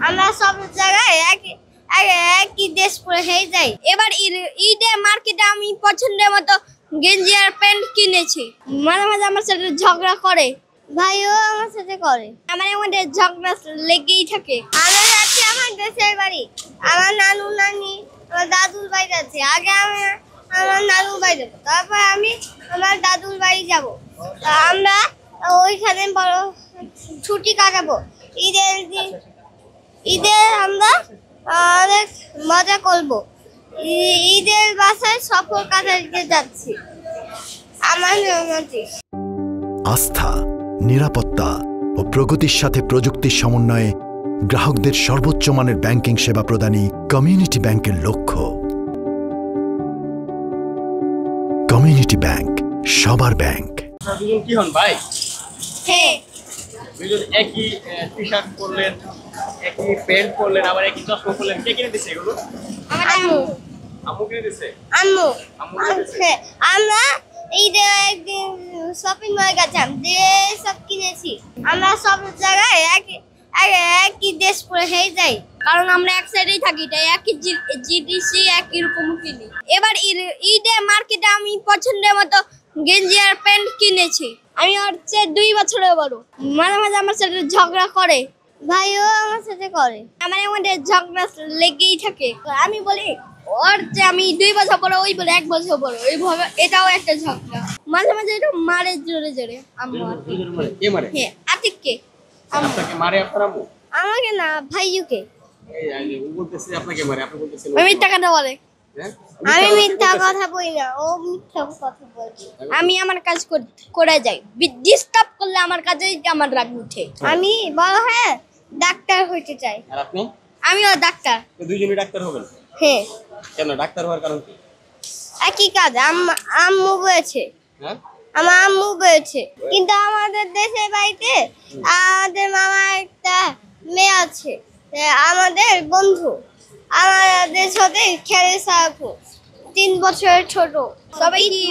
আমরা সব জায়গায় একই ড্রেস পরে যাই। এবার ঈদে মার্কেটে আমি পছন্দের মতো গেঞ্জি আর প্যান্ট কিনেছি। মাঝে মাঝে আমার সাথে ঝগড়া করে, ভাইও আমার সাথে করে। আমার মধ্যে ঝগড়া লেগেই থাকে। আমরা যাচ্ছি আমার দেশের বাড়ি, আমার নানু নানি আমার দাদুর বাড়ি যাচ্ছে। আগে আমি আমার নানুর বাড়ি যাবো, তারপর আমি আমার দাদুর বাড়ি যাব। আমরা ওইখানে বড় ছুটি কাটাবো। ঈদে আমরা অনেক মজা করব। ঈদের বাসায় সফর কাটাতে যাচ্ছি। আমার আস্থা, নিরাপত্তা ও প্রগতির সাথে প্রযুক্তির সমন্বয়ে গ্রাহকদের সর্বোচ্চ মানের ব্যাংকিং সেবা প্রদানই কমিউনিটি ব্যাংকের লক্ষ্য। কমিউনিটি ব্যাংক, সবার ব্যাংক। দুজন কি হন ভাই? হ্যাঁ, দুজন একই টি-শার্ট পরলেন, একই প্যান্ট পরলেন, আবার একই চশমা পরলেন। কে কিনে দিছে এগুলো? আম্মু। আম্মু কিনে দিছে? আম্মু। আম্মু কিনে দিছে? আমরা ঈদে একদিন শপিং মলে গেছিলাম, সব কিনেছি। আমরা সব জায়গায় একই ড্রেস পরে যাই, কারণ আমরা এক সাইডেই থাকি, তাই একই জিনিস একই রকম কিনি। এবার ঈদে মার্কেটে আমি পছন্দের মতো গেঞ্জি আর প্যান্ট কিনেছি। আমি হচ্ছে 2 বছরের বড়। মাঝে মাঝে আমার সাথে ঝগড়া করে, ভাইও আমার সাথে করে। আমার মধ্যে ঝগড়া লেগেই থাকে। আমি বলি ওর যে আমি 2 বছর বড়, ওই বলে 1 বছর বড়, এইভাবে এটাও একটা ঝগড়া। মাঝে মাঝে এটা মারে জোরে জোরে আম্মু। কে মারে? হ্যাঁ, আতিককে। আপনাকে মারে আপনার আম্মু? আমাকে না, ভাইয়ুকে। এই ও বলতেছে আপনাকে মারে, আপনি বলতেছেন আমি মিথ্যা কথা বলে। হ্যাঁ? আমি মিথ্যা কথা বলি না, ও মিথ্যা কথা বলে। আমি আমার কাজ করে যাই। ডিস্টার্ব করলে আমার কাজেই আমার রাগ উঠে। আমি বড় হয়ে ডাক্তার হইতে চাই। আর আপনি? আমিও ডাক্তার। তো দুইজনই ডাক্তার হবেন? হ্যাঁ। কেন ডাক্তার হওয়ার কারণ কি? একই কাজ আম্মু বলেছে। হ্যাঁ? আমার আম্মু বলেছে। কিন্তু আমাদের দেশের বাড়িতে আমাদের মামার একটা মেয়ে আছে, আমাদের বন্ধু, আমাদের সাথে খেলে সারাক্ষণ। 3 বছরের ছোট। সবাই কি